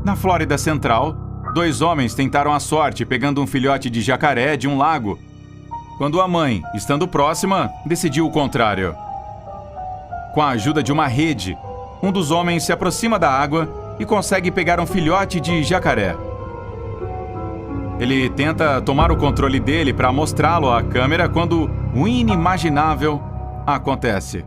Na Flórida Central, 2 homens tentaram a sorte pegando um filhote de jacaré de um lago, quando a mãe, estando próxima, decidiu o contrário. Com a ajuda de uma rede, um dos homens se aproxima da água e consegue pegar um filhote de jacaré. Ele tenta tomar o controle dele para mostrá-lo à câmera quando o inimaginável acontece.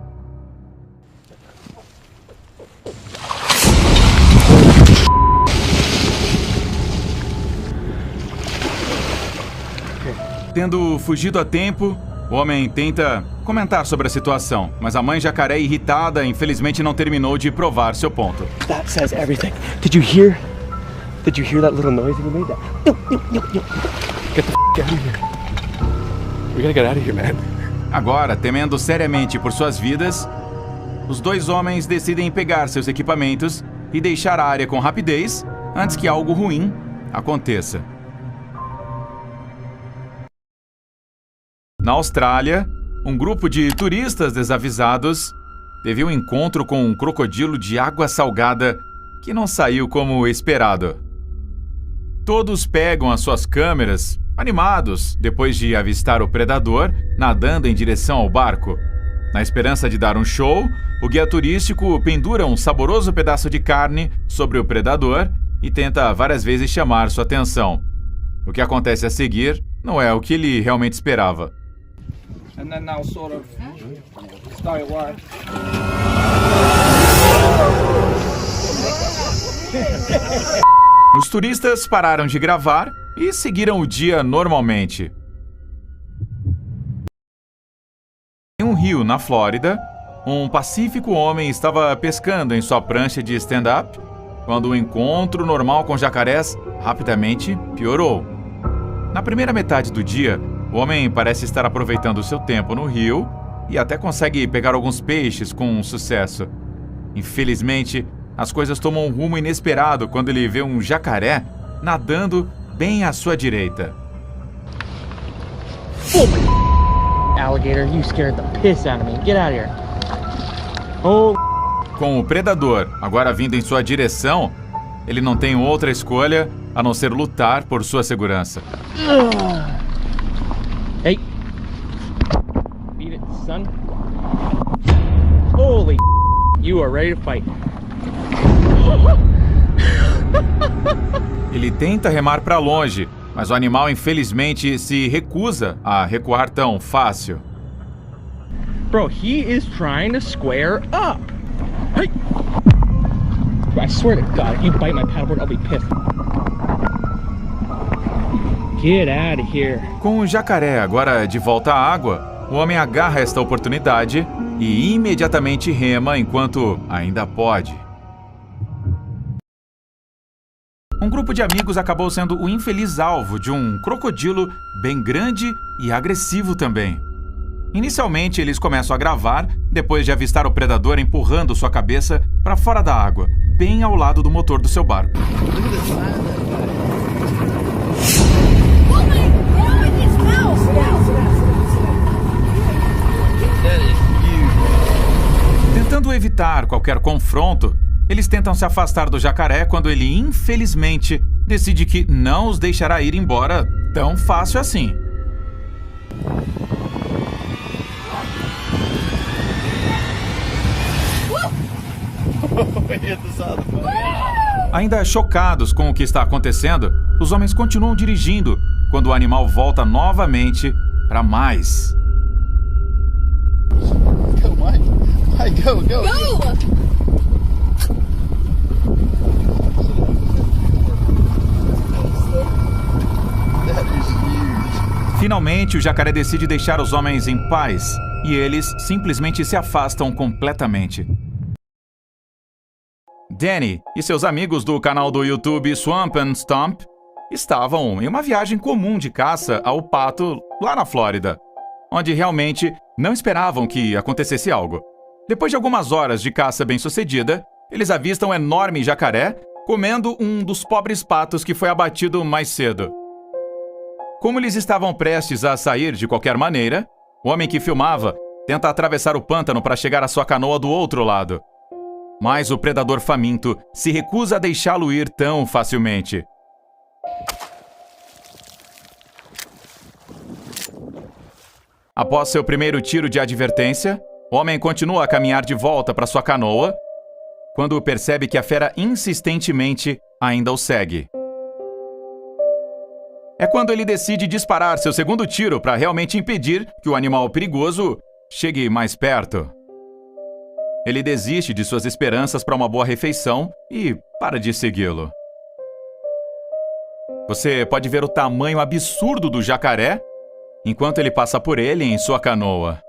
Tendo fugido a tempo, o homem tenta comentar sobre a situação, mas a mãe jacaré, irritada, infelizmente não terminou de provar seu ponto. That says everything. Did you hear? Did you hear that little noise that we made? Get the out of here. We gotta get out of here, man. Agora, temendo seriamente por suas vidas, os 2 homens decidem pegar seus equipamentos e deixar a área com rapidez antes que algo ruim aconteça. Na Austrália, um grupo de turistas desavisados teve um encontro com um crocodilo de água salgada que não saiu como esperado. Todos pegam as suas câmeras, animados, depois de avistar o predador nadando em direção ao barco. Na esperança de dar um show, o guia turístico pendura um saboroso pedaço de carne sobre o predador e tenta várias vezes chamar sua atenção. O que acontece a seguir não é o que ele realmente esperava. And then they'll sort of stay away. Os turistas pararam de gravar e seguiram o dia normalmente. Em um rio na Flórida, um pacífico homem estava pescando em sua prancha de stand-up quando o encontro normal com jacarés rapidamente piorou. Na primeira metade do dia, o homem parece estar aproveitando seu tempo no rio e até consegue pegar alguns peixes com sucesso. Infelizmente, as coisas tomam um rumo inesperado quando ele vê um jacaré nadando bem à sua direita. Alligator, you scared the piss out of me. Get out of here. Oh. Com o predador agora vindo em sua direção, ele não tem outra escolha a não ser lutar por sua segurança. Hey. Beat it, son. Holy you are ready to fight. Ele tenta remar para longe, mas o animal infelizmente se recusa a recuar tão fácil. Bro, he is trying to square up. Hey. I swear to God, if you bite my paddleboard, I'll be pissed. Get out of here. Com o jacaré agora de volta à água, o homem agarra esta oportunidade e imediatamente rema enquanto ainda pode. Um grupo de amigos acabou sendo o infeliz alvo de um crocodilo bem grande e agressivo também. Inicialmente, eles começam a gravar depois de avistar o predador empurrando sua cabeça para fora da água, bem ao lado do motor do seu barco. Tentando evitar qualquer confronto, eles tentam se afastar do jacaré quando ele, infelizmente, decide que não os deixará ir embora tão fácil assim. Ainda chocados com o que está acontecendo, os homens continuam dirigindo quando o animal volta novamente para mais. Go, Mike. Mike, go, go. Go! Finalmente, o jacaré decide deixar os homens em paz e eles simplesmente se afastam completamente. Danny e seus amigos do canal do YouTube Swamp and Stomp estavam em uma viagem comum de caça ao pato lá na Flórida, onde realmente não esperavam que acontecesse algo. Depois de algumas horas de caça bem-sucedida, eles avistam um enorme jacaré comendo um dos pobres patos que foi abatido mais cedo. Como eles estavam prestes a sair de qualquer maneira, o homem que filmava tenta atravessar o pântano para chegar à sua canoa do outro lado. mas o predador faminto se recusa a deixá-lo ir tão facilmente. Após seu primeiro tiro de advertência, o homem continua a caminhar de volta para sua canoa, quando percebe que a fera insistentemente ainda o segue. É quando ele decide disparar seu segundo tiro para realmente impedir que o animal perigoso chegue mais perto. Ele desiste de suas esperanças para uma boa refeição e para de segui-lo. Você pode ver o tamanho absurdo do jacaré enquanto ele passa por ele em sua canoa.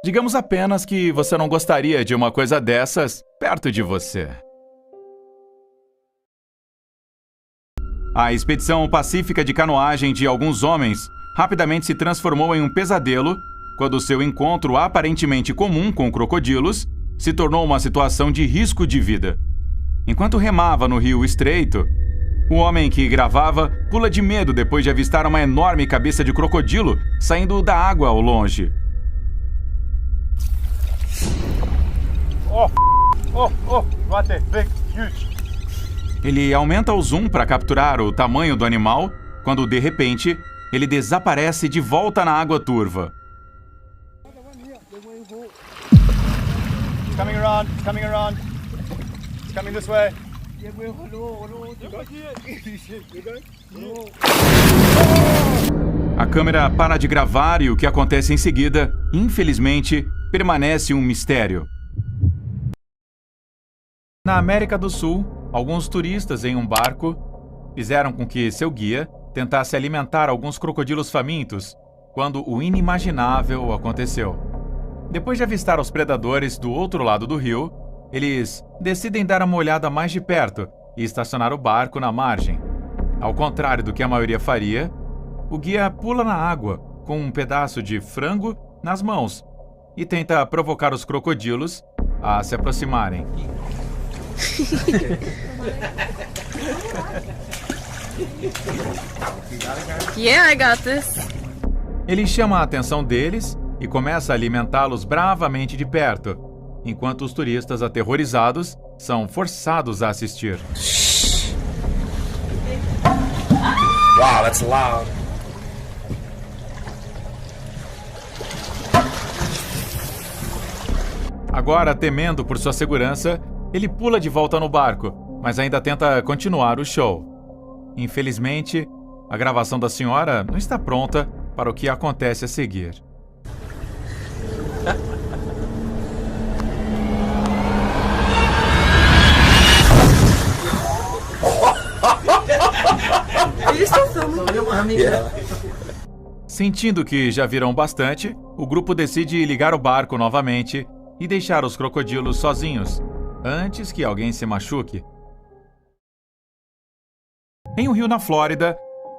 Digamos apenas que você não gostaria de uma coisa dessas perto de você. A expedição pacífica de canoagem de alguns homens rapidamente se transformou em um pesadelo quando seu encontro aparentemente comum com crocodilos se tornou uma situação de risco de vida. Enquanto remava no rio estreito, o homem que gravava pula de medo depois de avistar uma enorme cabeça de crocodilo saindo da água ao longe. Right there, big, huge. Ele aumenta o zoom para capturar o tamanho do animal, quando de repente ele desaparece de volta na água turva. It's coming around, it's coming around. It's coming this way. A câmera para de gravar e o que acontece em seguida, infelizmente, permanece um mistério. Na América do Sul, alguns turistas em um barco fizeram com que seu guia tentasse alimentar alguns crocodilos famintos quando o inimaginável aconteceu. Depois de avistar os predadores do outro lado do rio, eles decidem dar uma olhada mais de perto e estacionar o barco na margem. Ao contrário do que a maioria faria, o guia pula na água com um pedaço de frango nas mãos e tenta provocar os crocodilos a se aproximarem. Yeah, I got this. Ele chama a atenção deles e começa a alimentá-los bravamente de perto, enquanto os turistas aterrorizados são forçados a assistir. Wow, that's loud. Agora, temendo por sua segurança, ele pula de volta no barco, mas ainda tenta continuar o show. Infelizmente, a gravação da senhora não está pronta para o que acontece a seguir. Sentindo que já viram bastante, o grupo decide ligar o barco novamente e deixar os crocodilos sozinhos, antes que alguém se machuque. Em um rio na Flórida,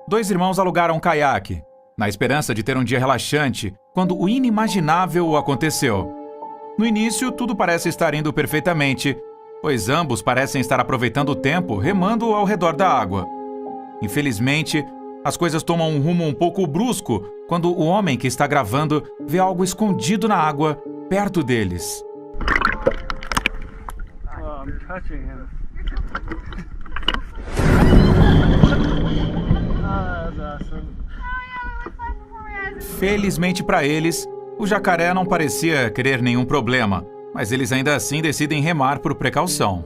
dois irmãos alugaram um caiaque, na esperança de ter um dia relaxante, quando o inimaginável aconteceu. No início, tudo parece estar indo perfeitamente, pois ambos parecem estar aproveitando o tempo remando ao redor da água. Infelizmente, as coisas tomam um rumo um pouco brusco quando o homem que está gravando vê algo escondido na água perto deles. I'm touching him. That's awesome. Felizmente para eles, o jacaré não parecia querer nenhum problema, mas eles ainda assim decidem remar por precaução.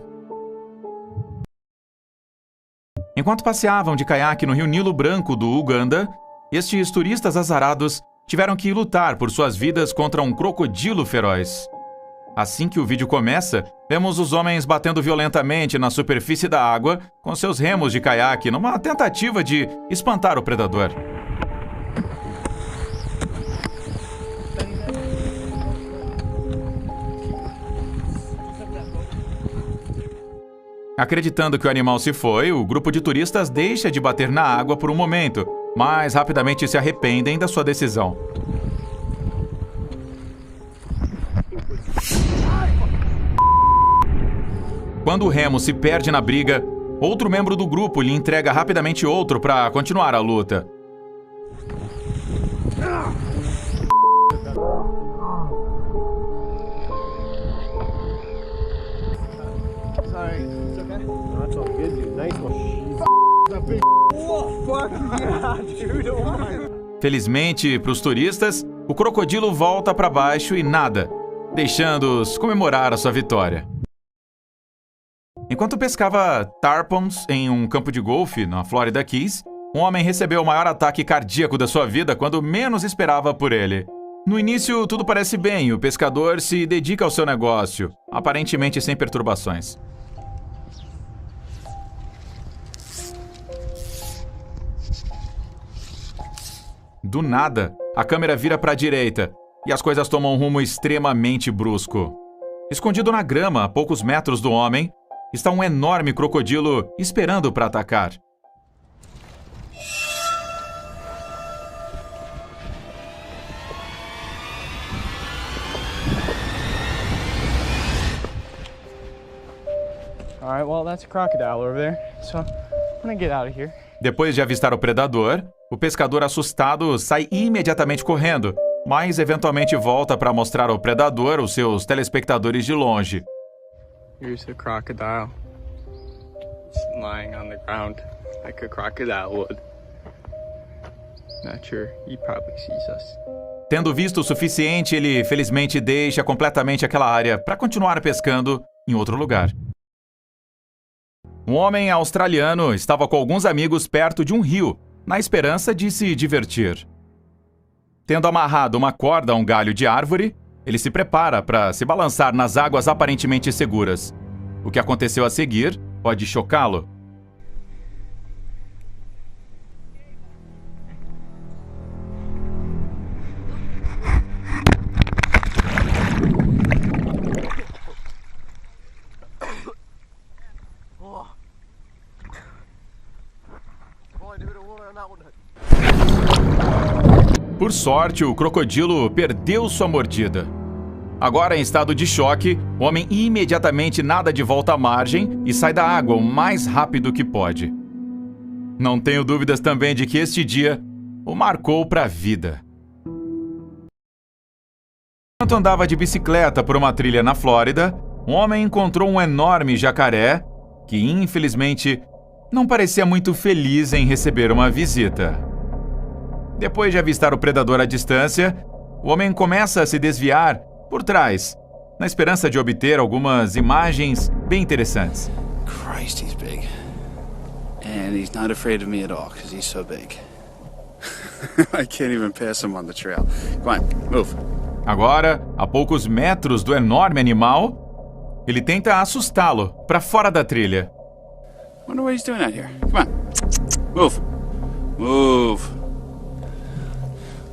Enquanto passeavam de caiaque no rio Nilo Branco do Uganda, estes turistas azarados tiveram que lutar por suas vidas contra um crocodilo feroz. Assim que o vídeo começa, vemos os homens batendo violentamente na superfície da água com seus remos de caiaque numa tentativa de espantar o predador. Acreditando que o animal se foi, o grupo de turistas deixa de bater na água por um momento, mas rapidamente se arrependem da sua decisão. Quando o remo se perde na briga, outro membro do grupo lhe entrega rapidamente outro para continuar a luta. Felizmente para os turistas, o crocodilo volta para baixo e nada, deixando-os comemorar a sua vitória. Enquanto pescava tarpons em um campo de golfe na Florida Keys, um homem recebeu o maior ataque cardíaco da sua vida quando menos esperava por ele. No início, tudo parece bem, o pescador se dedica ao seu negócio, aparentemente sem perturbações. Do nada, a câmera vira para a direita e as coisas tomam um rumo extremamente brusco. Escondido na grama, a poucos metros do homem, está um enorme crocodilo esperando para atacar. Alright, well, that's a crocodile over there, so I'm gonna get out of here. Depois de avistar o predador, o pescador assustado sai imediatamente correndo, mas eventualmente volta para mostrar ao predador os seus telespectadores de longe. Here's a crocodile. It's lying on the ground like a crocodile would. Not sure, he probably sees us. Tendo visto o suficiente, ele felizmente deixa completamente aquela área para continuar pescando em outro lugar. Um homem australiano estava com alguns amigos perto de um rio, na esperança de se divertir. Tendo amarrado uma corda a um galho de árvore, ele se prepara para se balançar nas águas aparentemente seguras. O que aconteceu a seguir pode chocá-lo. Por sorte, o crocodilo perdeu sua mordida. Agora, em estado de choque, o homem imediatamente nada de volta à margem e sai da água o mais rápido que pode. Não tenho dúvidas também de que este dia o marcou para a vida. Enquanto andava de bicicleta por uma trilha na Flórida, um homem encontrou um enorme jacaré que, infelizmente, não parecia muito feliz em receber uma visita. Depois de avistar o predador à distância, o homem começa a se desviar por trás, na esperança de obter algumas imagens bem interessantes. Christ, he's big. And he's not afraid of me at all, because he's so big. I can't even pass him on the trail. Come on, move. Agora, a poucos metros do enorme animal, ele tenta assustá-lo para fora da trilha. Wonder what he's doing out here. Come on, move. Move.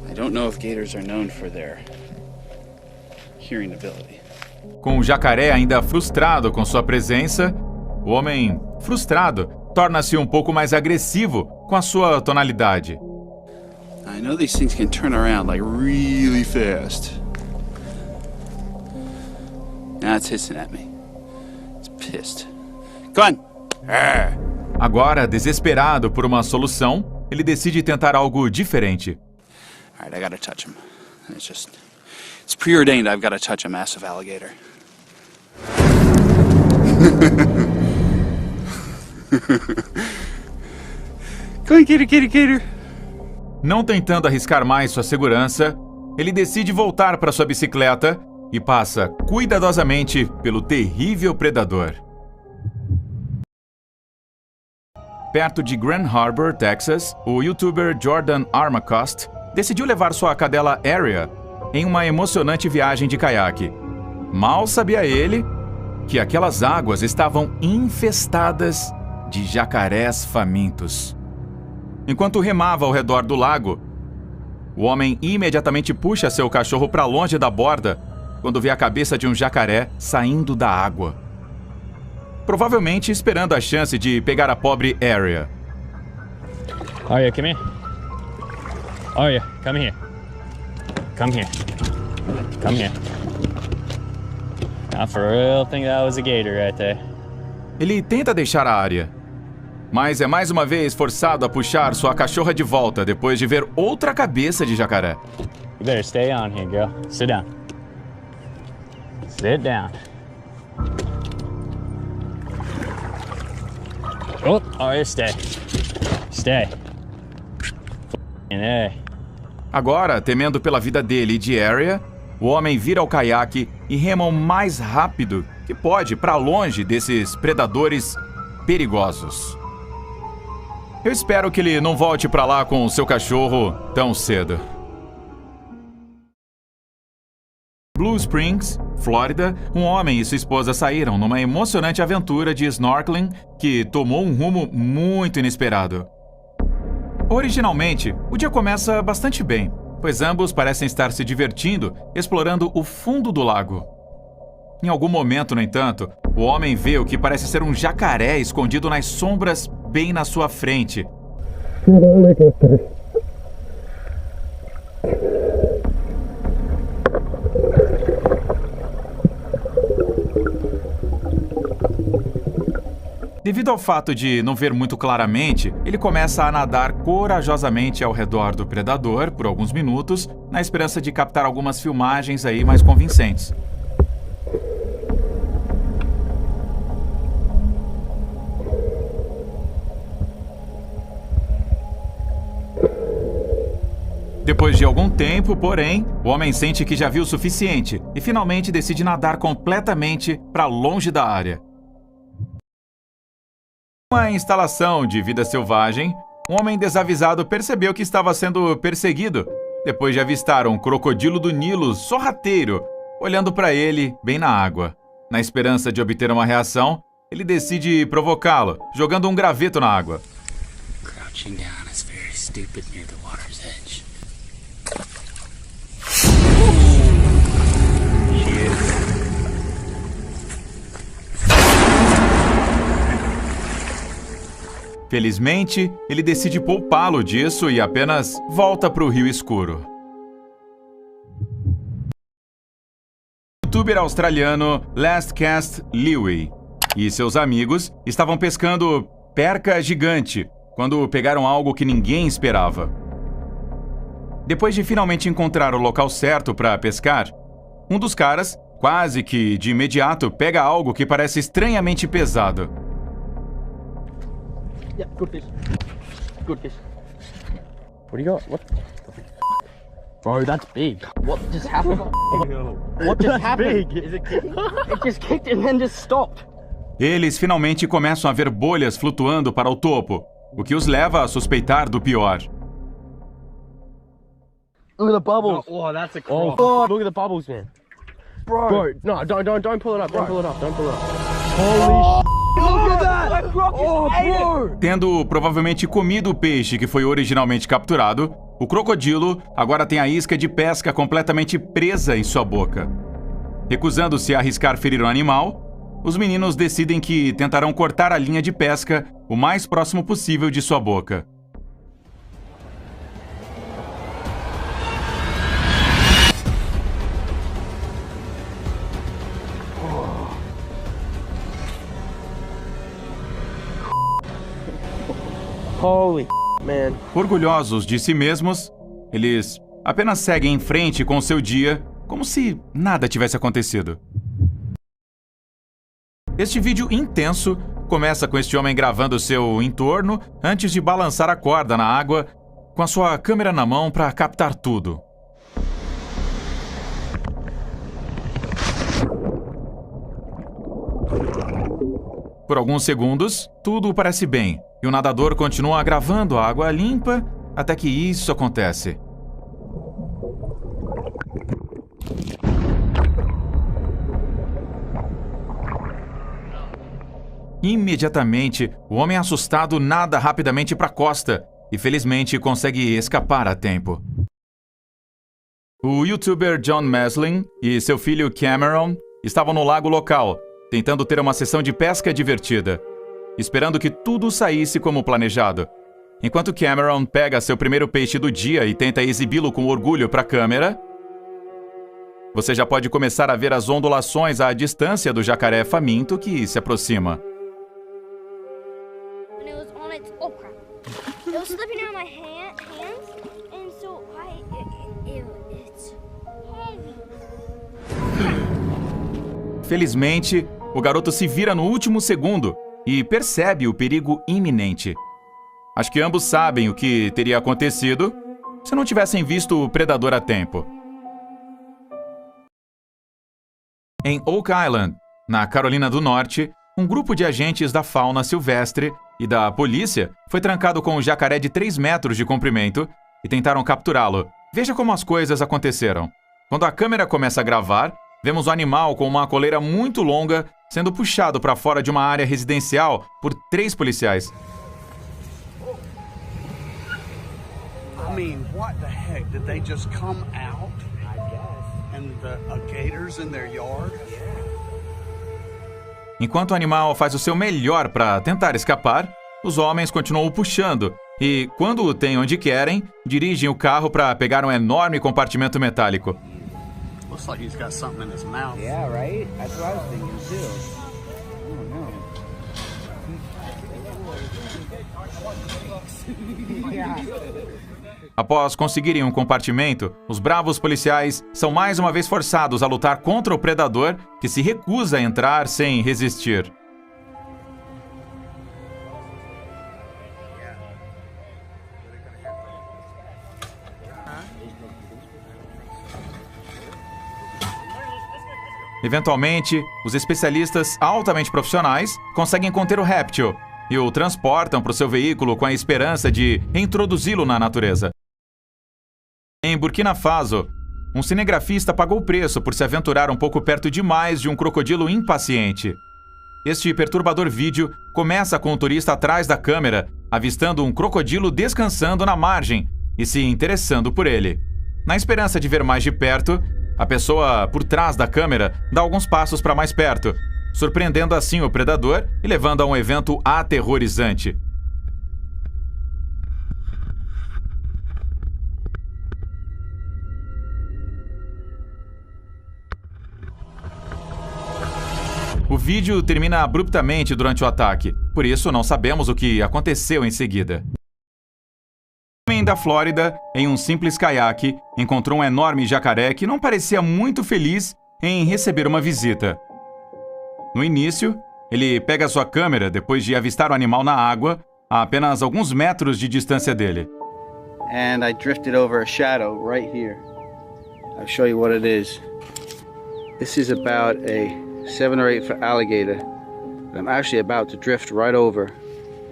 I don't know if gators are known for their hearing ability. Com o jacaré ainda frustrado com sua presença, o homem, frustrado, torna-se um pouco mais agressivo com a sua tonalidade. I know these things can turn around like really fast. Now it's hissing at me. It's pissed. Come on. Arr. Agora, desesperado por uma solução, ele decide tentar algo diferente. All right, I gotta touch him. It's preordained I've gotta touch a massive alligator. Go on, gator. Não tentando arriscar mais sua segurança, ele decide voltar para sua bicicleta e passa cuidadosamente pelo terrível predador. Perto de Grand Harbor, Texas, o youtuber Jordan Armacost decidiu levar sua cadela Aria em uma emocionante viagem de caiaque. Mal sabia ele que aquelas águas estavam infestadas de jacarés famintos. Enquanto remava ao redor do lago, o homem imediatamente puxa seu cachorro para longe da borda quando vê a cabeça de um jacaré saindo da água. Provavelmente esperando a chance de pegar a pobre Aria. Arya, come here. Arya, come here. Come here. Come here. I for real think that was a gator right there. Ele tenta deixar a área, mas é mais uma vez forçado a puxar sua cachorra de volta depois de ver outra cabeça de jacaré. You better stay on here, girl. Sit down. Sit down. Oh, Arya, stay. Stay. Agora, temendo pela vida dele e de Arya, o homem vira ao caiaque e rema o mais rápido que pode para longe desses predadores perigosos. Eu espero que ele não volte para lá com o seu cachorro tão cedo. Blue Springs, Flórida, um homem e sua esposa saíram numa emocionante aventura de snorkeling que tomou um rumo muito inesperado. Originalmente, o dia começa bastante bem, pois ambos parecem estar se divertindo explorando o fundo do lago. Em algum momento, no entanto, o homem vê o que parece ser um jacaré escondido nas sombras bem na sua frente. Devido ao fato de não ver muito claramente, ele começa a nadar corajosamente ao redor do predador por alguns minutos, na esperança de captar algumas filmagens aí mais convincentes. Depois de algum tempo, porém, o homem sente que já viu o suficiente e finalmente decide nadar completamente para longe da área. Uma instalação de vida selvagem, um homem desavisado percebeu que estava sendo perseguido depois de avistar um crocodilo do Nilo sorrateiro olhando para ele bem na água. Na esperança de obter uma reação, ele decide provocá-lo, jogando um graveto na água. Crouching down is very stupid near the water's edge. Felizmente, ele decide poupá-lo disso e apenas volta para o rio escuro. O youtuber australiano Lastcast Lewy e seus amigos estavam pescando perca gigante quando pegaram algo que ninguém esperava. Depois de finalmente encontrar o local certo para pescar, um dos caras, quase que de imediato, pega algo que parece estranhamente pesado. Yeah, good fish. Good fish. What do you got? What? Bro, that's big. What just happened? What just happened? Big. Is it kicking? It just kicked and then just stopped. Eles finalmente começam a ver bolhas flutuando para o topo, o que os leva a suspeitar do pior. Look at the bubbles. Oh, that's a cross. Oh, look at the bubbles, man. Bro, no, don't pull it up. Don't pull it up. Don't pull it up. Holy shit. Look at that! Oh, bro! Tendo provavelmente comido o peixe que foi originalmente capturado, o crocodilo agora tem a isca de pesca completamente presa em sua boca. Recusando-se a arriscar ferir o animal, os meninos decidem que tentarão cortar a linha de pesca o mais próximo possível de sua boca. Holy man. Orgulhosos de si mesmos, eles apenas seguem em frente com seu dia como se nada tivesse acontecido. Este vídeo intenso começa com este homem gravando seu entorno antes de balançar a corda na água com a sua câmera na mão para captar tudo. Por alguns segundos, tudo parece bem, e o nadador continua gravando a água limpa até que isso acontece. Imediatamente, o homem assustado nada rapidamente para a costa e felizmente consegue escapar a tempo. O youtuber John Meslin e seu filho Cameron estavam no lago local, tentando ter uma sessão de pesca divertida, esperando que tudo saísse como planejado. Enquanto Cameron pega seu primeiro peixe do dia e tenta exibi-lo com orgulho para a câmera, você já pode começar a ver as ondulações à distância do jacaré faminto que se aproxima. And it was on its oh crap! It was slipping out of my hands, and so it's heavy. Felizmente, o garoto se vira no último segundo e percebe o perigo iminente. Acho que ambos sabem o que teria acontecido se não tivessem visto o predador a tempo. Em Oak Island, na Carolina do Norte, um grupo de agentes da fauna silvestre e da polícia foi trancado com um jacaré de 3 metros de comprimento e tentaram capturá-lo. Veja como as coisas aconteceram. Quando a câmera começa a gravar, vemos o animal com uma coleira muito longa sendo puxado para fora de uma área residencial por 3 policiais. I mean, what the heck? Did they just come out? I guess. And the gators in their yard? Enquanto o animal faz o seu melhor para tentar escapar, os homens continuam o puxando e, quando o têm onde querem, dirigem o carro para pegar um enorme compartimento metálico. Looks like he's got something in his mouth. Yeah, right? That's what I was thinking too. Oh no. Após conseguirem um compartimento, os bravos policiais são mais uma vez forçados a lutar contra o predador que se recusa a entrar sem resistir. Eventualmente, os especialistas altamente profissionais conseguem conter o réptil e o transportam para o seu veículo com a esperança de reintroduzi-lo na natureza. Em Burkina Faso, um cinegrafista pagou o preço por se aventurar um pouco perto demais de um crocodilo impaciente. Este perturbador vídeo começa com o turista atrás da câmera, avistando um crocodilo descansando na margem e se interessando por ele. Na esperança de ver mais de perto, a pessoa por trás da câmera dá alguns passos para mais perto, surpreendendo assim o predador e levando a um evento aterrorizante. O vídeo termina abruptamente durante o ataque, por isso não sabemos o que aconteceu em seguida. Um homem da Flórida, em um simples caiaque, encontrou um enorme jacaré que não parecia muito feliz em receber uma visita. No início, ele pega sua câmera depois de avistar o animal na água, a apenas alguns metros de distância dele. And I drifted over a shadow right here. I'll show you what it is. This is about a 7 or 8 foot alligator that I'm actually about to drift right over,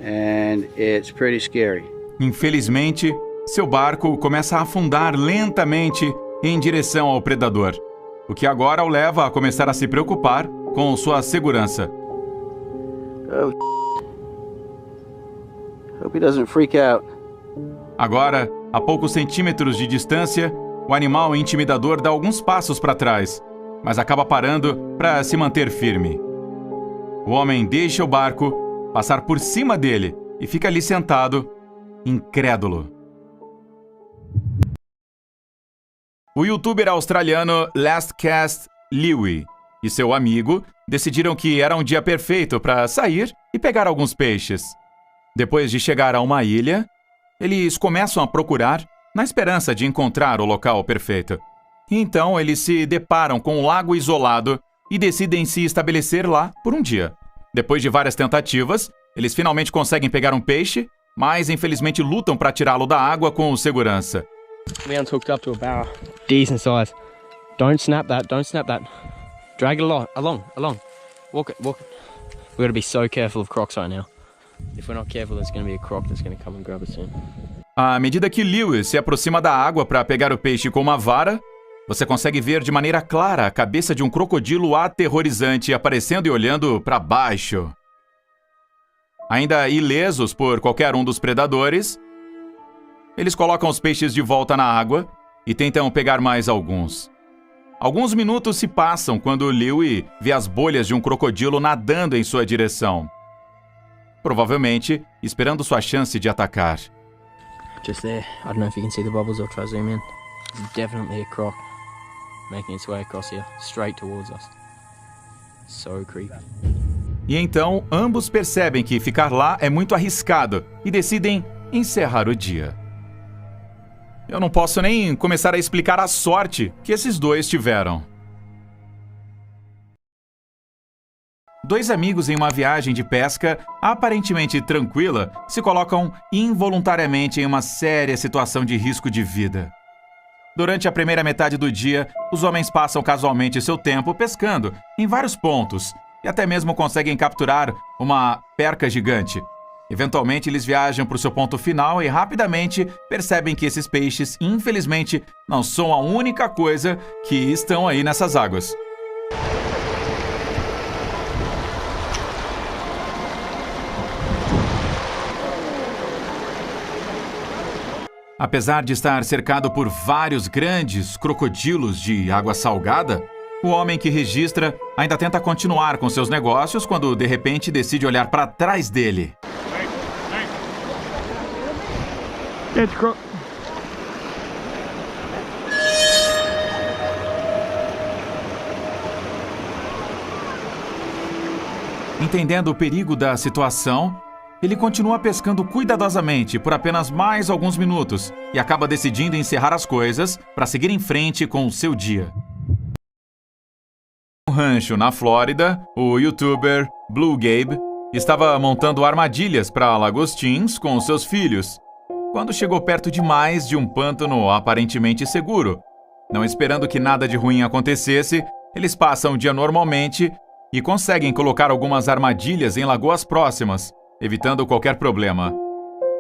and it's pretty scary. Infelizmente, seu barco começa a afundar lentamente em direção ao predador, o que agora o leva a começar a se preocupar com sua segurança. Oh, hope he doesn't freak out. Agora, a poucos centímetros de distância, o animal intimidador dá alguns passos para trás, mas acaba parando para se manter firme. O homem deixa o barco passar por cima dele e fica ali sentado, incrédulo. O youtuber australiano Lastcast Louie e seu amigo decidiram que era um dia perfeito para sair e pegar alguns peixes. Depois de chegar a uma ilha, eles começam a procurar na esperança de encontrar o local perfeito. Então eles se deparam com um lago isolado e decidem se estabelecer lá por um dia. Depois de várias tentativas, eles finalmente conseguem pegar um peixe, mas infelizmente lutam para tirá-lo da água com segurança. Leon's hooked up to a barrel. Decent size. Don't snap that, don't snap that. Drag it along. Walk it. We've got to be so careful of crocs right now. If we're not careful, there's going to be a croc that's going to come and grab us soon. À medida que Lewis se aproxima da água para pegar o peixe com uma vara, você consegue ver de maneira clara a cabeça de um crocodilo aterrorizante aparecendo e olhando para baixo. Ainda ilesos por qualquer um dos predadores, eles colocam os peixes de volta na água e tentam pegar mais alguns. Alguns minutos se passam quando Louie vê as bolhas de um crocodilo nadando em sua direção, provavelmente esperando sua chance de atacar. Just there. I don't know if you can see the bubbles. I'll try to zoom in. Definitely a croc making its way across here, straight towards us. So creepy. E então, ambos percebem que ficar lá é muito arriscado e decidem encerrar o dia. Eu não posso nem começar a explicar a sorte que esses dois tiveram. dois amigos em uma viagem de pesca aparentemente tranquila se colocam involuntariamente em uma séria situação de risco de vida. Durante a primeira metade do dia, os homens passam casualmente seu tempo pescando em vários pontos e até mesmo conseguem capturar uma perca gigante. Eventualmente, eles viajam para o seu ponto final e rapidamente percebem que esses peixes, infelizmente, não são a única coisa que estão aí nessas águas. Apesar de estar cercado por vários grandes crocodilos de água salgada, o homem que registra ainda tenta continuar com seus negócios quando, de repente, decide olhar para trás dele. Entendendo o perigo da situação, ele continua pescando cuidadosamente por apenas mais alguns minutos e acaba decidindo encerrar as coisas para seguir em frente com o seu dia. No rancho na Flórida, o youtuber Blue Gabe estava montando armadilhas para lagostins com seus filhos, quando chegou perto demais de um pântano aparentemente seguro. Não esperando que nada de ruim acontecesse, eles passam o dia normalmente e conseguem colocar algumas armadilhas em lagoas próximas, evitando qualquer problema.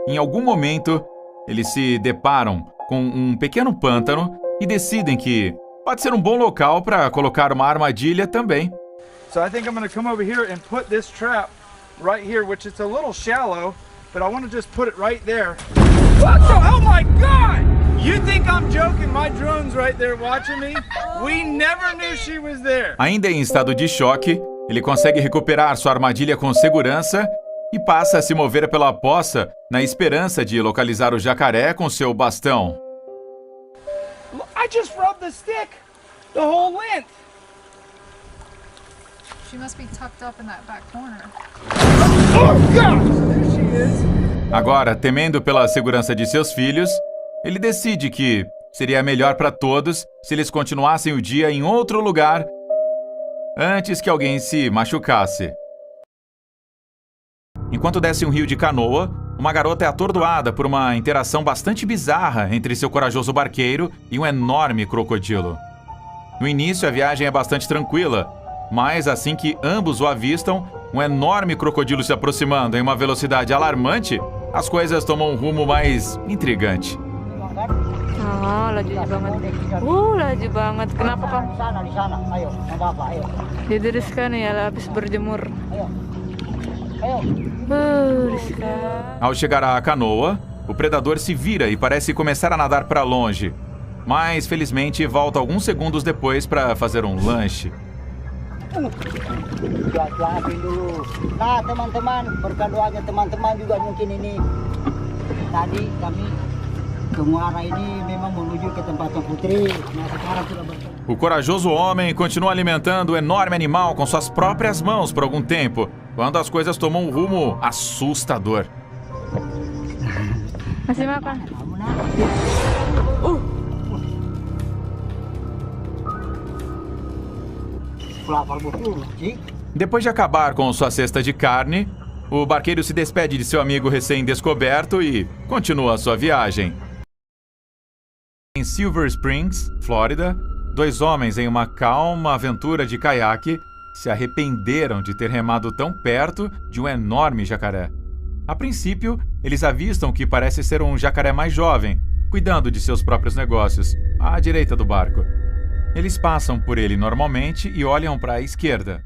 Em algum momento, eles se deparam com um pequeno pântano e decidem que pode ser um bom local para colocar uma armadilha também. So I think I'm going to come over here and put this trap right here, which it's a little shallow, but I want to just put it right there. What the? Oh my God! You think I'm joking? My drone's right there watching me. We never knew she was there. Ainda em estado de choque, ele consegue recuperar sua armadilha com segurança e passa a se mover pela poça na esperança de localizar o jacaré com seu bastão. I just rubbed the stick the whole length. She must be tucked up in that back corner. Oh God! There she is. Agora, temendo pela segurança de seus filhos, ele decide que seria melhor para todos se eles continuassem o dia em outro lugar antes que alguém se machucasse. Enquanto desce um rio de canoa, uma garota é atordoada por uma interação bastante bizarra entre seu corajoso barqueiro e um enorme crocodilo. No início, a viagem é bastante tranquila, mas assim que ambos o avistam, um enorme crocodilo se aproximando em uma velocidade alarmante, as coisas tomam um rumo mais intrigante. Laju banget. Laju banget. Kenapa kamu? Di sana. Ayo, apa? Ayo. Diriskan ya, habis berjemur. Ao chegar à canoa, o predador se vira e parece começar a nadar para longe, mas felizmente volta alguns segundos depois para fazer um lanche. Cuacuain dulu. Nah, teman-teman, berkat doanya teman-teman juga mungkin ini. Tadi kami ke muara ini memang menuju ke tempat Sang Putri. Nah, sekarang sudah bertemu. O corajoso homem continua alimentando o enorme animal com suas próprias mãos por algum tempo, quando as coisas tomam um rumo assustador. Masih makan? Depois de acabar com sua cesta de carne, o barqueiro se despede de seu amigo recém-descoberto e continua sua viagem. Em Silver Springs, Flórida, dois homens em uma calma aventura de caiaque se arrependeram de ter remado tão perto de um enorme jacaré. A princípio, eles avistam que parece ser um jacaré mais jovem, cuidando de seus próprios negócios, à direita do barco. Eles passam por ele normalmente e olham para a esquerda.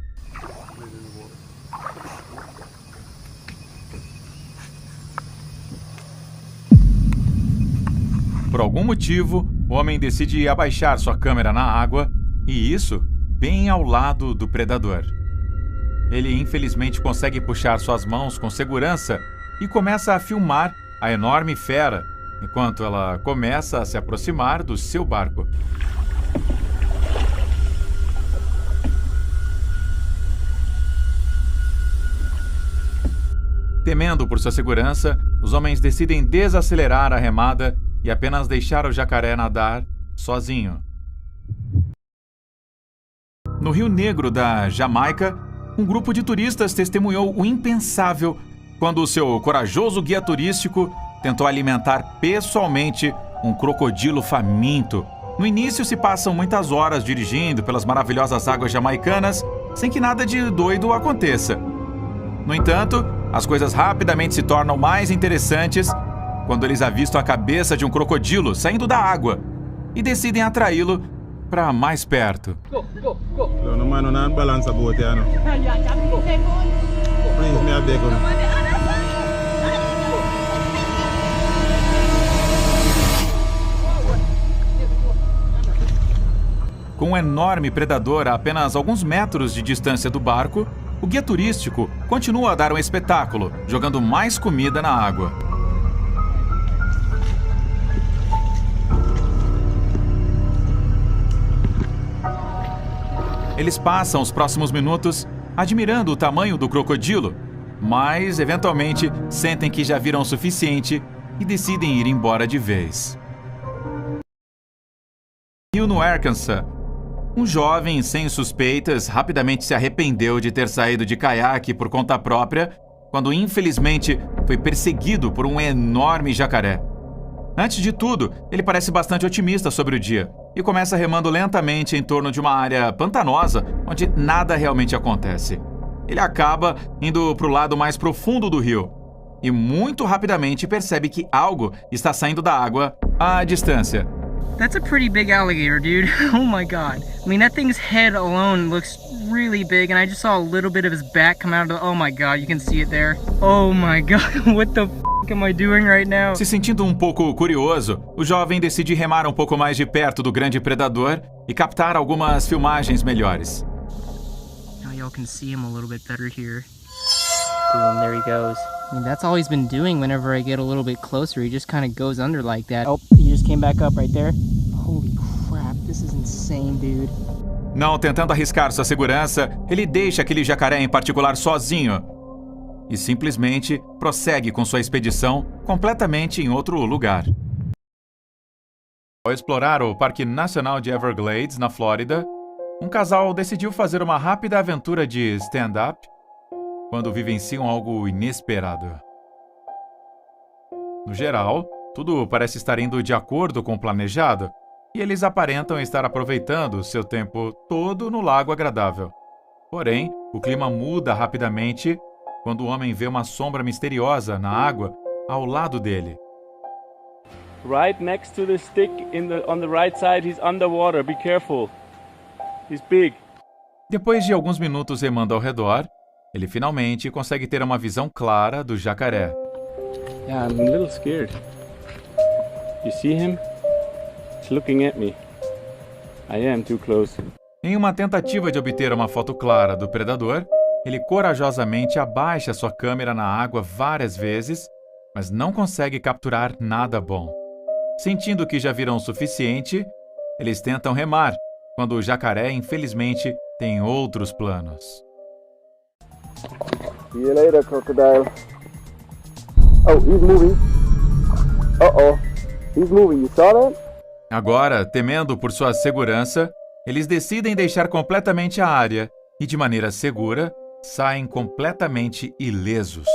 Por algum motivo, o homem decide abaixar sua câmera na água, e isso bem ao lado do predador. Ele infelizmente consegue puxar suas mãos com segurança e começa a filmar a enorme fera, enquanto ela começa a se aproximar do seu barco. Temendo por sua segurança, os homens decidem desacelerar a remada e apenas deixar o jacaré nadar sozinho. No Rio Negro da Jamaica, um grupo de turistas testemunhou o impensável quando o seu corajoso guia turístico tentou alimentar pessoalmente um crocodilo faminto. No início se passam muitas horas dirigindo pelas maravilhosas águas jamaicanas sem que nada de doido aconteça. No entanto, as coisas rapidamente se tornam mais interessantes quando eles avistam a cabeça de um crocodilo saindo da água e decidem atraí-lo para mais perto. Com um enorme predador a apenas alguns metros de distância do barco, o guia turístico continua a dar um espetáculo, jogando mais comida na água. Eles passam os próximos minutos admirando o tamanho do crocodilo, mas, eventualmente, sentem que já viram o suficiente e decidem ir embora de vez. Rio no Arkansas. Um jovem sem suspeitas rapidamente se arrependeu de ter saído de caiaque por conta própria quando, infelizmente, foi perseguido por um enorme jacaré. Antes de tudo, ele parece bastante otimista sobre o dia e começa remando lentamente em torno de uma área pantanosa onde nada realmente acontece. Ele acaba indo para o lado mais profundo do rio e muito rapidamente percebe que algo está saindo da água à distância. That's a pretty big alligator, dude. Oh my god. I mean, that thing's head alone looks really big, and I just saw a little bit of his back come out of the... Oh my god, you can see it there. Oh my god, what the f*** am I doing right now? Se sentindo um pouco curioso, o jovem decide remar um pouco mais de perto do grande predador e captar algumas filmagens melhores. Now y'all can see him a little bit better here. Boom, there he goes. I mean, that's all he's been doing whenever I get a little bit closer. He just kind of goes under like that. Oh, he just came back up right there. Holy crap, this is insane, dude. Não tentando arriscar sua segurança, ele deixa aquele jacaré em particular sozinho e simplesmente prossegue com sua expedição completamente em outro lugar. Ao explorar o Parque Nacional de Everglades, na Flórida, um casal decidiu fazer uma rápida aventura de stand-up quando vivenciam algo inesperado. No geral, tudo parece estar indo de acordo com o planejado, e eles aparentam estar aproveitando seu tempo todo no lago agradável. Porém, o clima muda rapidamente quando o homem vê uma sombra misteriosa na água ao lado dele. Right next to the stick on the right side, he's underwater. Be careful. He's big. Depois de alguns minutos remando ao redor, ele finalmente consegue ter uma visão clara do jacaré. Yeah, I'm a little scared. You see him? He's looking at me. I am too close. Em uma tentativa de obter uma foto clara do predador, ele corajosamente abaixa sua câmera na água várias vezes, mas não consegue capturar nada bom. Sentindo que já viram o suficiente, eles tentam remar, quando o jacaré, infelizmente, tem outros planos. See you later, crocodile. Oh, he's moving. Uh-oh. He's moving. You saw that? Agora, temendo por sua segurança, eles decidem deixar completamente a área e, de maneira segura, saem completamente ilesos.